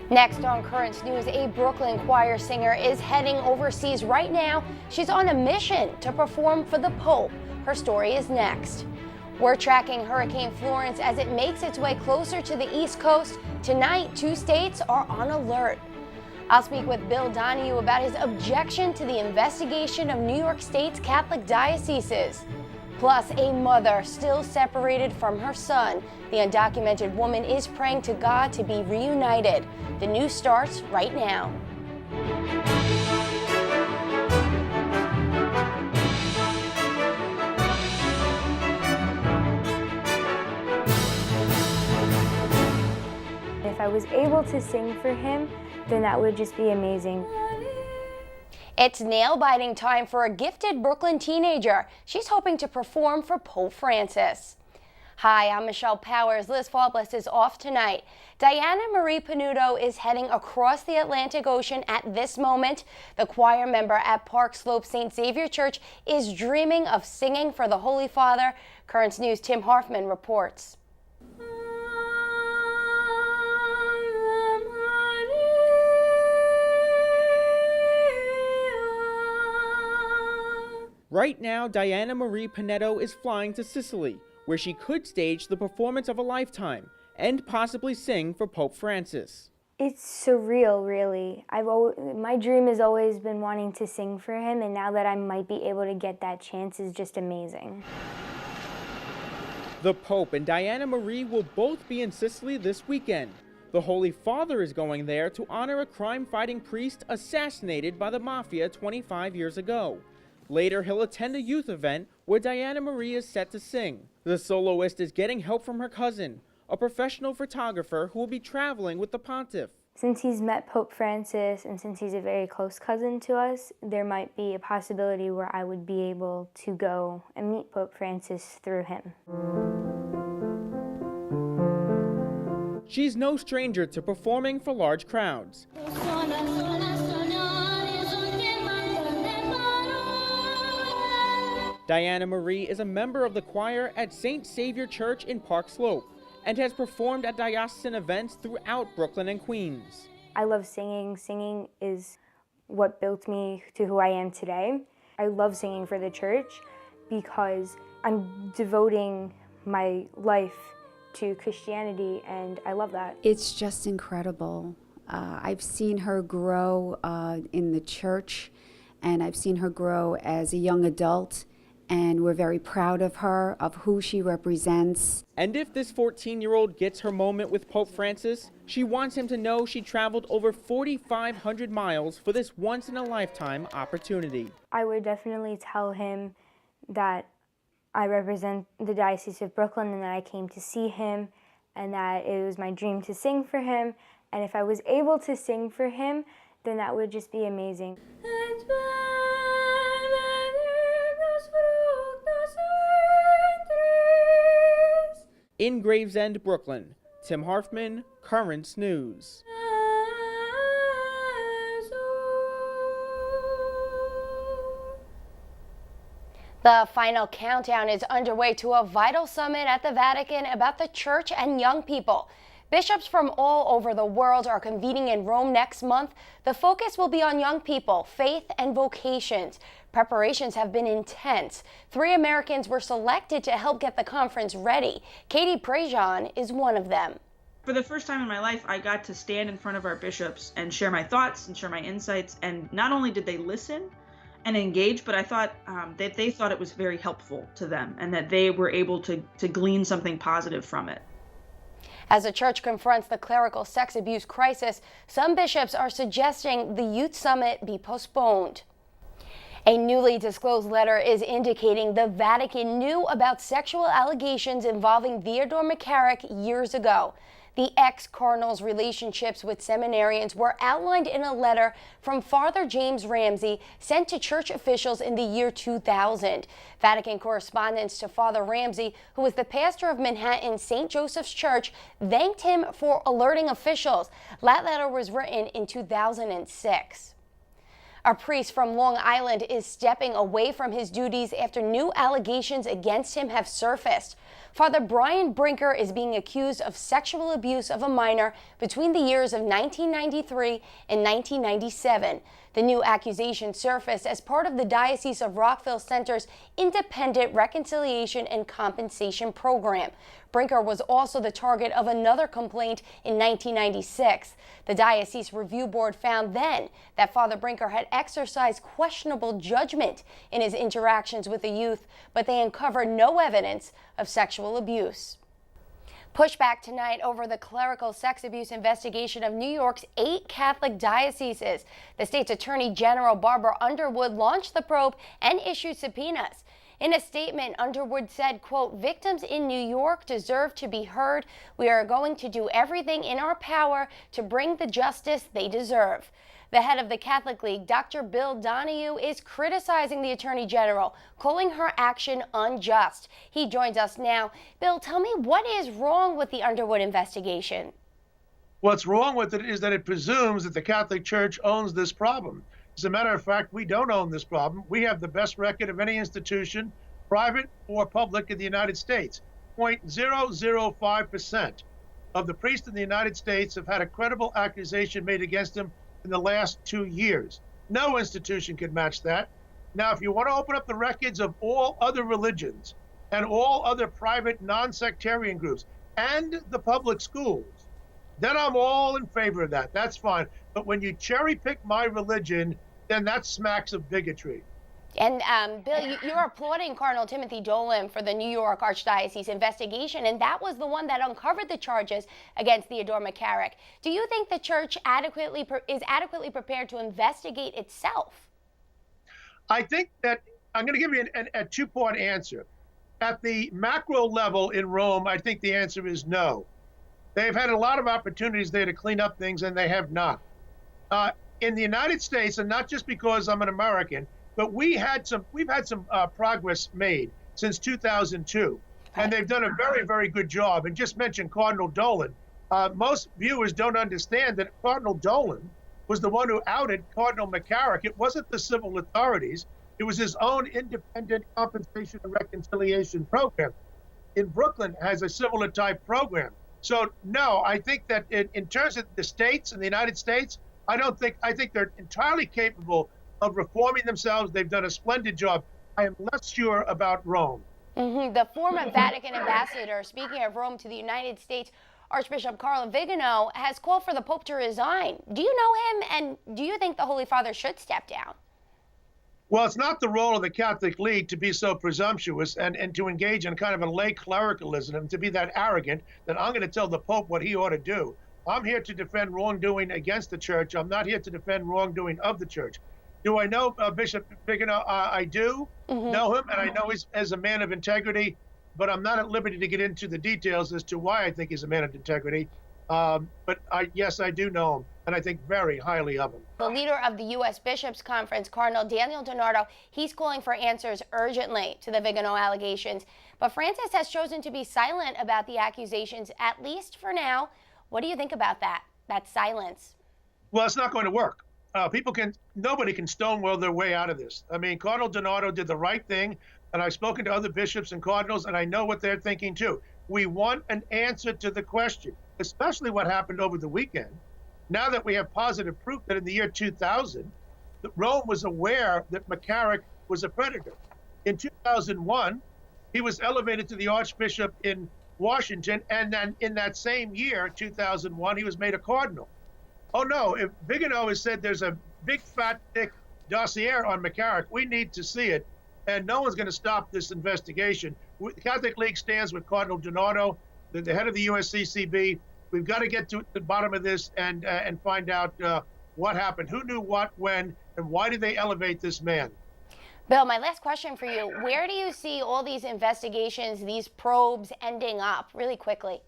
Next on Currents News, a Brooklyn choir singer is heading overseas right now. She's on a mission to perform for the Pope. Her story is next. We're tracking Hurricane Florence as it makes its way closer to the East Coast. Tonight, 2 states are on alert. I'll speak with Bill Donahue about his objection to the investigation of New York State's Catholic dioceses. Plus, a mother still separated from her son. The undocumented woman is praying to God to be reunited. The news starts right now. If I was able to sing for him, then that would just be amazing. It's nail-biting time for a gifted Brooklyn teenager. She's hoping to perform for Pope Francis. Hi, I'm Michelle Powers. Liz Faultless is off tonight. Diana Marie Panuto is heading across the Atlantic Ocean at this moment. The choir member at Park Slope St. Xavier Church is dreaming of singing for the Holy Father. Currents News' Tim Hoffman reports. Right now, Diana Marie Panuto is flying to Sicily, where she could stage the performance of a lifetime and possibly sing for Pope Francis. It's surreal, really. My dream has always been wanting to sing for him, and now that I might be able to get that chance is just amazing. The Pope and Diana Marie will both be in Sicily this weekend. The Holy Father is going there to honor a crime-fighting priest assassinated by the Mafia 25 years ago. Later, he'll attend a youth event where Diana Marie is set to sing. The soloist is getting help from her cousin, a professional photographer who will be traveling with the pontiff. Since he's met Pope Francis and since he's a very close cousin to us, there might be a possibility where I would be able to go and meet Pope Francis through him. She's no stranger to performing for large crowds. Diana Marie is a member of the choir at St. Xavier Church in Park Slope and has performed at diocesan events throughout Brooklyn and Queens. I love singing. Singing is what built me to who I am today. I love singing for the church because I'm devoting my life to Christianity, and I love that. It's just incredible. I've seen her grow in the church, and I've seen her grow as a young adult. And we're very proud of her, of who she represents. And if this 14-year-old gets her moment with Pope Francis, she wants him to know she traveled over 4,500 miles for this once-in-a-lifetime opportunity. I would definitely tell him that I represent the Diocese of Brooklyn and that I came to see him and that it was my dream to sing for him. And if I was able to sing for him, then that would just be amazing. In Gravesend, Brooklyn, Tim Hoffman, Currents News. The final countdown is underway to a vital summit at the Vatican about the church and young people. Bishops from all over the world are convening in Rome next month. The focus will be on young people, faith, and vocations. Preparations have been intense. 3 Americans were selected to help get the conference ready. Katie Prejean is one of them. For the first time in my life, I got to stand in front of our bishops and share my thoughts and share my insights. And not only did they listen and engage, but I thought that they thought it was very helpful to them and that they were able to glean something positive from it. As the church confronts the clerical sex abuse crisis, some bishops are suggesting the youth summit be postponed. A newly disclosed letter is indicating the Vatican knew about sexual allegations involving Theodore McCarrick years ago. The ex-cardinal's relationships with seminarians were outlined in a letter from Father James Ramsey sent to church officials in the year 2000. Vatican correspondence to Father Ramsey, who was the pastor of Manhattan St. Joseph's Church, thanked him for alerting officials. That letter was written in 2006. A priest from Long Island is stepping away from his duties after new allegations against him have surfaced. Father Brian Brinker is being accused of sexual abuse of a minor between the years of 1993 and 1997. The new accusation surfaced as part of the Diocese of Rockville Center's Independent Reconciliation and Compensation Program. Brinker was also the target of another complaint in 1996. The Diocese Review Board found then that Father Brinker had exercised questionable judgment in his interactions with the youth, but they uncovered no evidence of sexual abuse. Pushback tonight over the clerical sex abuse investigation of New York's 8 Catholic dioceses. The state's Attorney General Barbara Underwood launched the probe and issued subpoenas. In a statement, Underwood said, quote, "Victims in New York deserve to be heard. We are going to do everything in our power to bring the justice they deserve." The head of the Catholic League, Dr. Bill Donahue, is criticizing the Attorney General, calling her action unjust. He joins us now. Bill, tell me, what is wrong with the Underwood investigation? What's wrong with it is that it presumes that the Catholic Church owns this problem. As a matter of fact, we don't own this problem. We have the best record of any institution, private or public, in the United States. 0.005% of the priests in the United States have had a credible accusation made against them in the last 2 years. No institution can match that. Now, if you want to open up the records of all other religions and all other private non-sectarian groups and the public schools, then I'm all in favor of that. That's fine. But when you cherry pick my religion, then that smacks of bigotry. And Bill, you're applauding Cardinal Timothy Dolan for the New York Archdiocese investigation, and that was the one that uncovered the charges against Theodore McCarrick. Do you think the church is adequately prepared to investigate itself? I think that I'm going to give you a two-part answer. At the macro level in Rome, I think the answer is no. They've had a lot of opportunities there to clean up things, and they have not. In the United States, and not just because I'm an American, but we've had some progress made since 2002, and they've done a very, very good job. And just mention Cardinal Dolan. Most viewers don't understand that Cardinal Dolan was the one who outed Cardinal McCarrick. It wasn't the civil authorities. It was his own independent compensation and reconciliation program. In Brooklyn, has a similar type program. So no, I think that in terms of the states and the United States, I think they're entirely capable of reforming themselves. They've done a splendid job. I am less sure about Rome. The former Vatican ambassador, speaking of Rome to the United States, Archbishop Carlo Vigano, has called for the Pope to resign. Do you know him, and do you think the Holy Father should step down? Well, it's not the role of the Catholic League to be so presumptuous and to engage in kind of a lay clericalism and to be that arrogant that I'm going to tell the Pope what he ought to do. I'm here to defend wrongdoing against the church. I'm not here to defend wrongdoing of the church. Do I know Bishop Vigano? I do know him, and I know he's as a man of integrity, but I'm not at liberty to get into the details as to why I think he's a man of integrity. But yes, I do know him, and I think very highly of him. The leader of the U.S. Bishops' Conference, Cardinal Daniel DiNardo, he's calling for answers urgently to the Vigano allegations. But Francis has chosen to be silent about the accusations, at least for now. What do you think about that silence? Well, it's not going to work. Nobody can stonewall their way out of this. I mean, Cardinal DiNardo did the right thing, and I've spoken to other bishops and cardinals, and I know what they're thinking too. We want an answer to the question, especially what happened over the weekend. Now that we have positive proof that in the year 2000, that Rome was aware that McCarrick was a predator. In 2001, he was elevated to the Archbishop in Washington, and then in that same year, 2001, he was made a cardinal. Oh no, if Vigano has said there's a big, fat, thick dossier on McCarrick, we need to see it, and no one's going to stop this investigation. The Catholic League stands with Cardinal DiNardo, the head of the USCCB. We've got to get to the bottom of this and find out what happened, who knew what, when, and why did they elevate this man? Bill, my last question for you. Where do you see all these investigations, these probes ending up, really quickly?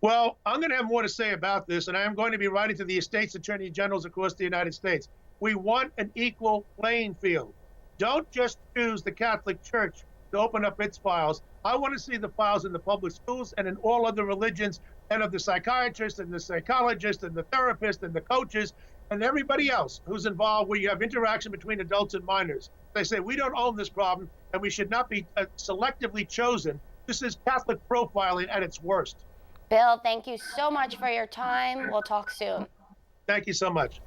Well, I'm going to have more to say about this, and I am going to be writing to the State's Attorney Generals across the United States. We want an equal playing field. Don't just choose the Catholic Church to open up its files. I want to see the files in the public schools and in all other religions and of the psychiatrist and the psychologist and the therapist and the coaches and everybody else who's involved where you have interaction between adults and minors. They say we don't own this problem and we should not be selectively chosen. This is Catholic profiling at its worst. Bill, thank you so much for your time. We'll talk soon. Thank you so much.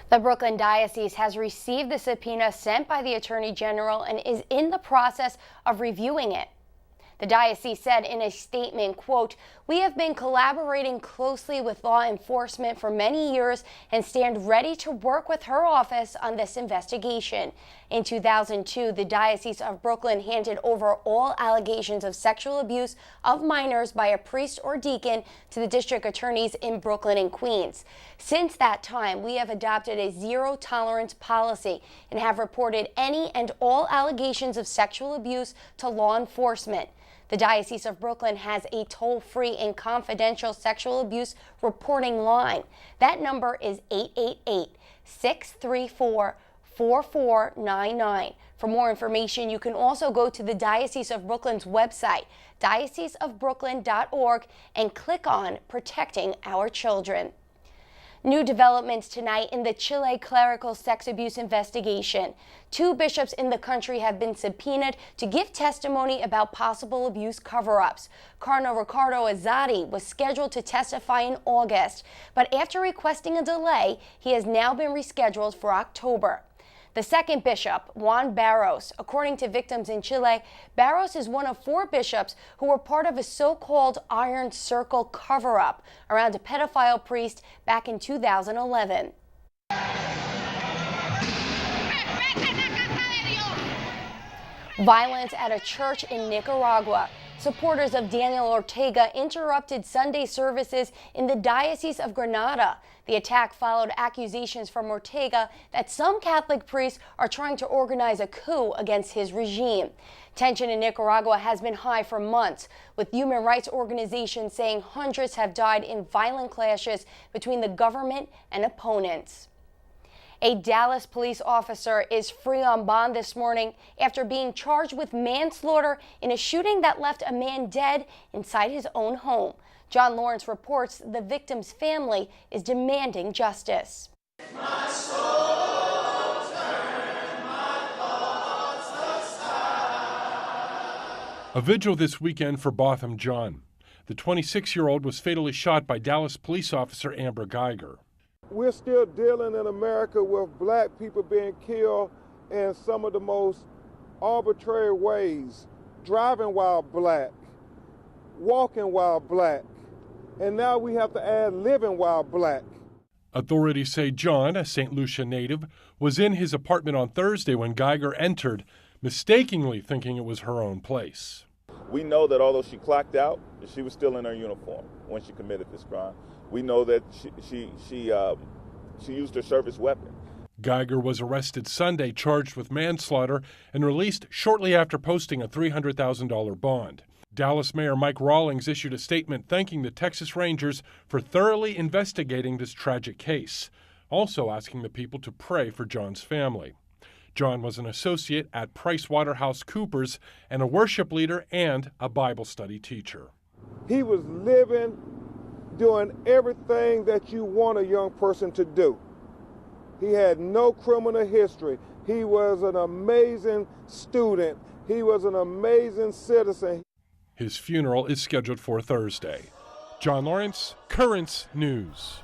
The Brooklyn Diocese has received the subpoena sent by the Attorney General and is in the process of reviewing it. The diocese said in a statement, quote, "We have been collaborating closely with law enforcement for many years and stand ready to work with her office on this investigation." In 2002, the Diocese of Brooklyn handed over all allegations of sexual abuse of minors by a priest or deacon to the district attorneys in Brooklyn and Queens. Since that time, we have adopted a zero-tolerance policy and have reported any and all allegations of sexual abuse to law enforcement. The Diocese of Brooklyn has a toll-free and confidential sexual abuse reporting line. That number is 888-634-4499. For more information, you can also go to the Diocese of Brooklyn's website, dioceseofbrooklyn.org, and click on Protecting Our Children. New developments tonight in the Chile clerical sex abuse investigation. 2 bishops in the country have been subpoenaed to give testimony about possible abuse cover-ups. Cardinal Ricardo Azadi was scheduled to testify in August, but after requesting a delay, he has now been rescheduled for October. The second bishop, Juan Barros, according to victims in Chile, Barros is one of 4 bishops who were part of a so-called Iron Circle cover-up around a pedophile priest back in 2011. Violence at a church in Nicaragua. Supporters of Daniel Ortega interrupted Sunday services in the Diocese of Granada. The attack followed accusations from Ortega that some Catholic priests are trying to organize a coup against his regime. Tension in Nicaragua has been high for months, with human rights organizations saying hundreds have died in violent clashes between the government and opponents. A Dallas police officer is free on bond this morning after being charged with manslaughter in a shooting that left a man dead inside his own home. John Lawrence reports the victim's family is demanding justice. My soul, turn my thoughts aside. A vigil this weekend for Botham John. The 26-year-old was fatally shot by Dallas police officer Amber Geiger. We're still dealing in America with black people being killed in some of the most arbitrary ways. Driving while black, walking while black, and now we have to add living while black. Authorities say John, a St. Lucia native, was in his apartment on Thursday when Geiger entered, mistakenly thinking it was her own place. We know that although she clocked out, she was still in her uniform when she committed this crime. We know that she used her service weapon. Geiger was arrested Sunday, charged with manslaughter, and released shortly after posting a $300,000 bond. Dallas Mayor Mike Rawlings issued a statement thanking the Texas Rangers for thoroughly investigating this tragic case, also asking the people to pray for John's family. John was an associate at PricewaterhouseCoopers and a worship leader and a Bible study teacher. He was living, doing everything that you want a young person to do. He had no criminal history. He was an amazing student. He was an amazing citizen. His funeral is scheduled for Thursday. John Lawrence, Currents News.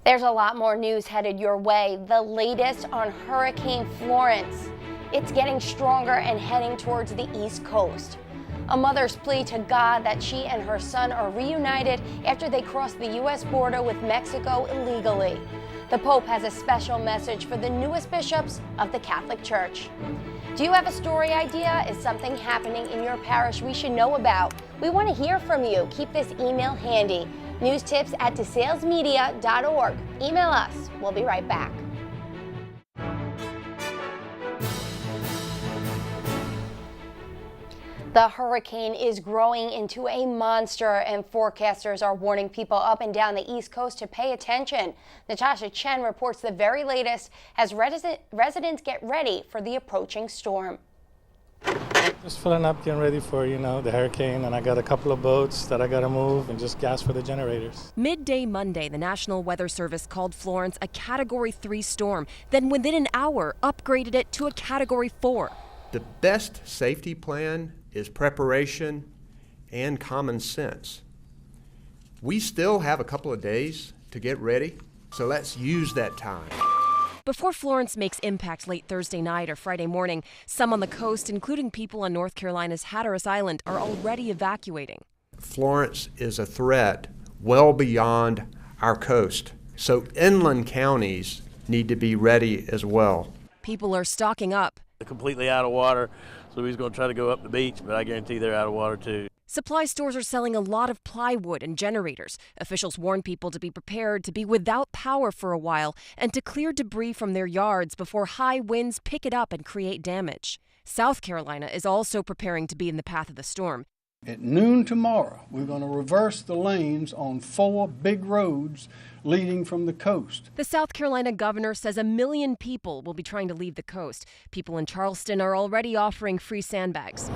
There's a lot more news headed your way. The latest on Hurricane Florence. It's getting stronger and heading towards the East Coast. A mother's plea to God that she and her son are reunited after they crossed the U.S. border with Mexico illegally. The Pope has a special message for the newest bishops of the Catholic Church. Do you have a story idea? Is something happening in your parish we should know about? We want to hear from you. Keep this email handy. newstips@desalesmedia.org. Email us. We'll be right back. The hurricane is growing into a monster, and forecasters are warning people up and down the East Coast to pay attention. Natasha Chen reports the very latest as residents get ready for the approaching storm. Just filling up, getting ready for, the hurricane, and I got a couple of boats that I got to move and just gas for the generators. Midday Monday, the National Weather Service called Florence a Category 3 storm, then within an hour upgraded it to a Category 4. The best safety plan is preparation and common sense. We still have a couple of days to get ready, so let's use that time. Before Florence makes impact late Thursday night or Friday morning, some on the coast, including people on North Carolina's Hatteras Island, are already evacuating. Florence is a threat well beyond our coast, so inland counties need to be ready as well. People are stocking up. They're completely out of water, so he's going to try to go up the beach, but I guarantee they're out of water too. Supply stores are selling a lot of plywood and generators. Officials warn people to be prepared to be without power for a while and to clear debris from their yards before high winds pick it up and create damage. South Carolina is also preparing to be in the path of the storm. At noon tomorrow, we're going to reverse the lanes on 4 big roads leading from the coast. The South Carolina governor says 1 million people will be trying to leave the coast. People in Charleston are already offering free sandbags.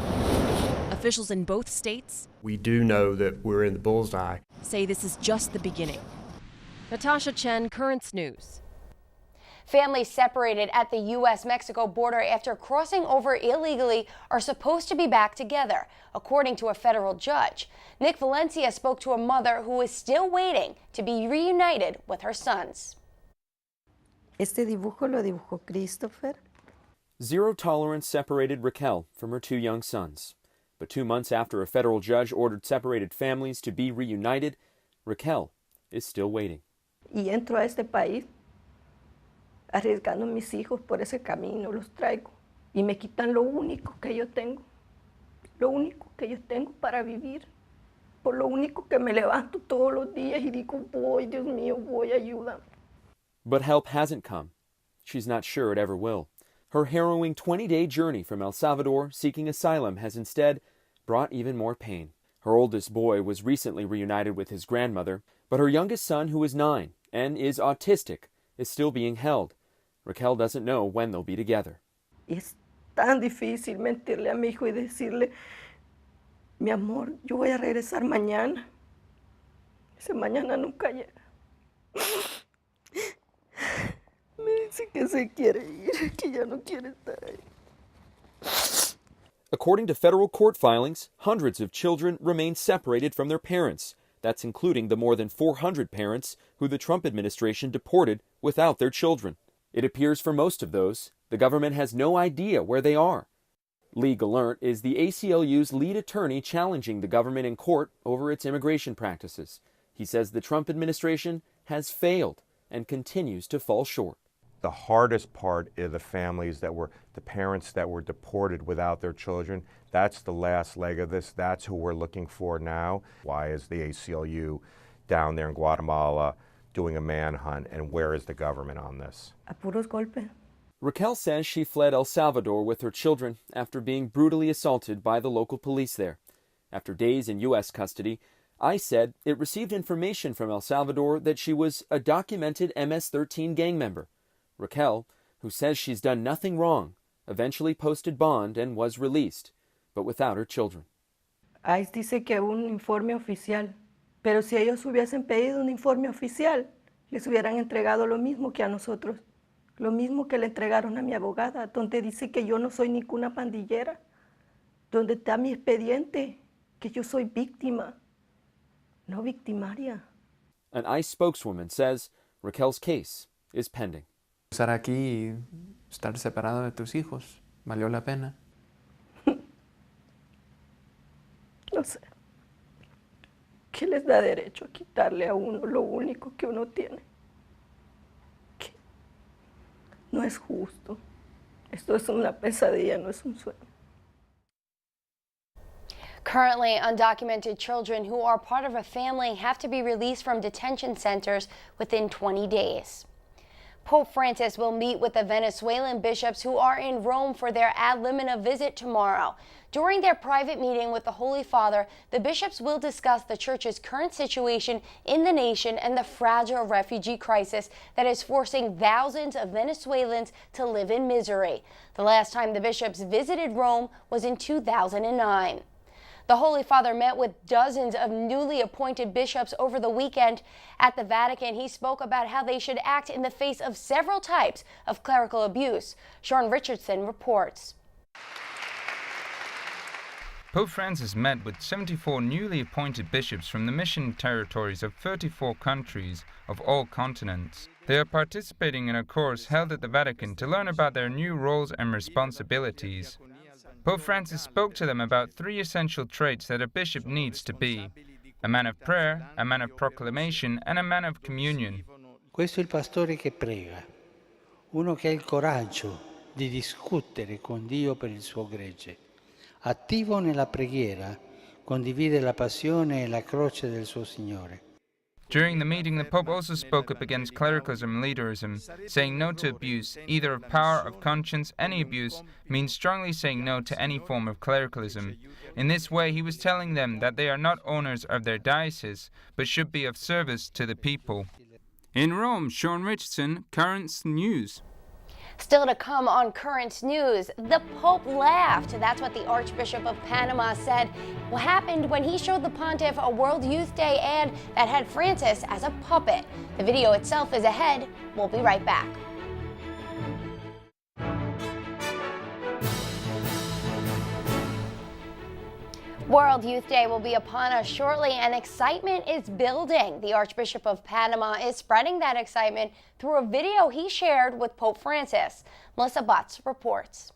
Officials in both states, We do know that we're in the bullseye. say this is just the beginning. Natasha Chen, Currents News. Families separated at the U.S.-Mexico border after crossing over illegally are supposed to be back together, according to a federal judge. Nick Valencia spoke to a mother who is still waiting to be reunited with her sons. Este dibujo lo dibujó Christopher. Zero tolerance separated Raquel from her 2 young sons. But 2 months after a federal judge ordered separated families to be reunited, Raquel is still waiting. Y entro a este país arriesgando mis hijos por ese camino, los traigo y me quitan lo único que yo tengo para vivir, por lo único que me levanto todos los días y digo, voy, Dios mío, voy, ayúdame. But help hasn't come. She's not sure it ever will. Her harrowing 20-day journey from El Salvador seeking asylum has instead brought even more pain. Her oldest boy was recently reunited with his grandmother, but her youngest son, who is 9 and is autistic, is still being held. Raquel doesn't know when they'll be together. Es tan difícil mentirle a mi hijo y decirle, mi amor, yo voy a regresar mañana. Ese mañana nunca llega. Me dice que se quiere ir, que ya no quiere estar ahí. According to federal court filings, hundreds of children remain separated from their parents. That's including the more than 400 parents who the Trump administration deported without their children. It appears for most of those, the government has no idea where they are. Lee Gallant is the ACLU's lead attorney challenging the government in court over its immigration practices. He says the Trump administration has failed and continues to fall short. The hardest part is the families the parents that were deported without their children. That's the last leg of this. That's who we're looking for now. Why is the ACLU down there in Guatemala doing a manhunt, and where is the government on this? A puros golpes. Raquel says she fled El Salvador with her children after being brutally assaulted by the local police there. After days in U.S. custody, ICE said it received information from El Salvador that she was a documented MS-13 gang member. Raquel, who says she's done nothing wrong, eventually posted bond and was released, but without her children. ICE dice que un informe oficial, pero si ellos hubiesen pedido un informe oficial, les hubieran entregado lo mismo que a nosotros, lo mismo que le entregaron a mi abogada, donde dice que yo no soy ninguna pandillera, donde está mi expediente, que yo soy víctima, no victimaria. An ICE spokeswoman says Raquel's case is pending. Estar aquí y estar separado de tus hijos, ¿valió la pena? No sé. ¿Qué les da derecho a quitarle a uno lo único que uno tiene? ¿Qué? No es justo. Esto es una pesadilla, no es un sueño. Currently, undocumented children who are part of a family have to be released from detention centers within 20 days. Pope Francis will meet with the Venezuelan bishops who are in Rome for their ad limina visit tomorrow. During their private meeting with the Holy Father, the bishops will discuss the Church's current situation in the nation and the fragile refugee crisis that is forcing thousands of Venezuelans to live in misery. The last time the bishops visited Rome was in 2009. The Holy Father met with dozens of newly appointed bishops over the weekend. At the Vatican, he spoke about how they should act in the face of several types of clerical abuse. Sean Richardson reports. Pope Francis met with 74 newly appointed bishops from the mission territories of 34 countries of all continents. They are participating in a course held at the Vatican to learn about their new roles and responsibilities. Pope Francis spoke to them about 3 essential traits that a bishop needs to be: a man of prayer, a man of proclamation, and a man of communion. Questo è il pastore che prega, uno che ha il coraggio di discutere con Dio per il suo gregge, attivo nella preghiera, condivide la passione e la croce del suo Signore. During the meeting, the Pope also spoke up against clericalism and leaderism, saying no to abuse, either of power, of conscience. Any abuse means strongly saying no to any form of clericalism. In this way, he was telling them that they are not owners of their diocese, but should be of service to the people. In Rome, Sean Richardson, Currents News. Still to come on Current News, the Pope laughed. That's what the Archbishop of Panama said what happened when he showed the pontiff a World Youth Day ad that had Francis as a puppet. The video itself is ahead. We'll be right back. World Youth Day will be upon us shortly, and excitement is building. The Archbishop of Panama is spreading that excitement through a video he shared with Pope Francis. Melissa Butts reports.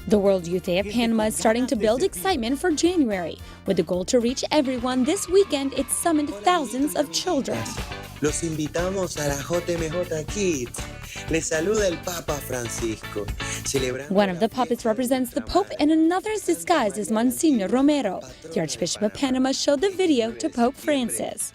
The World Youth Day of Panama is starting to build excitement for January. With the goal to reach everyone, this weekend it summoned thousands of children. Los invitamos a la JMJ Kids. Les saluda el Papa Francisco. One of the puppets represents the Pope and another is disguised as Monsignor Romero. The Archbishop of Panama showed the video to Pope Francis.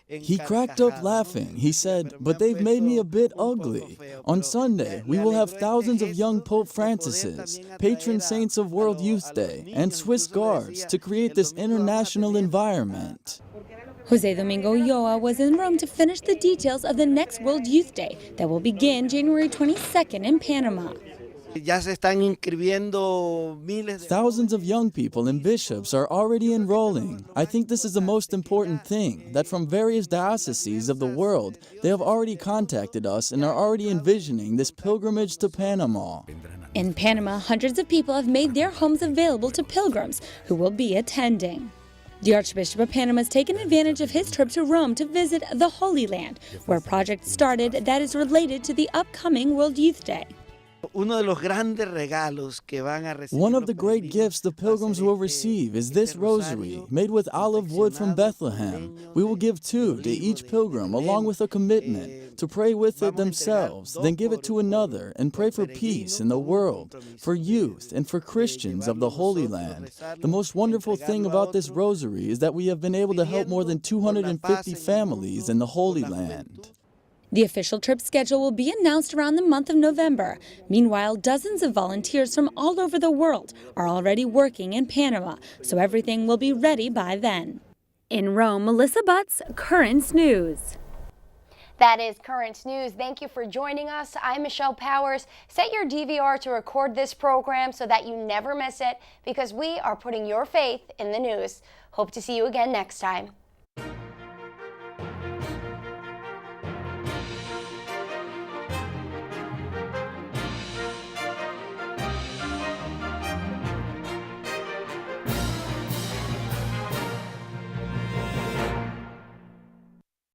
He cracked up laughing. He said, "But they've made me a bit ugly." On Sunday, we will have thousands of young Pope Francises, patron saints of World Youth Day, and Swiss Guards to create this international environment. Jose Domingo Ulloa was in Rome to finish the details of the next World Youth Day that will begin January 22nd in Panama. Thousands of young people and bishops are already enrolling. I think this is the most important thing, that from various dioceses of the world, they have already contacted us and are already envisioning this pilgrimage to Panama. In Panama, hundreds of people have made their homes available to pilgrims who will be attending. The Archbishop of Panama has taken advantage of his trip to Rome to visit the Holy Land, where a project started that is related to the upcoming World Youth Day. One of the great gifts the pilgrims will receive is this rosary, made with olive wood from Bethlehem. We will give 2 to each pilgrim, along with a commitment to pray with it themselves, then give it to another, and pray for peace in the world, for youth, and for Christians of the Holy Land. The most wonderful thing about this rosary is that we have been able to help more than 250 families in the Holy Land. The official trip schedule will be announced around the month of November. Meanwhile, dozens of volunteers from all over the world are already working in Panama, so everything will be ready by then. In Rome, Melissa Butts, Currents News. That is Current News. Thank you for joining us. I'm Michelle Powers. Set your DVR to record this program so that you never miss it, because we are putting your faith in the news. Hope to see you again next time.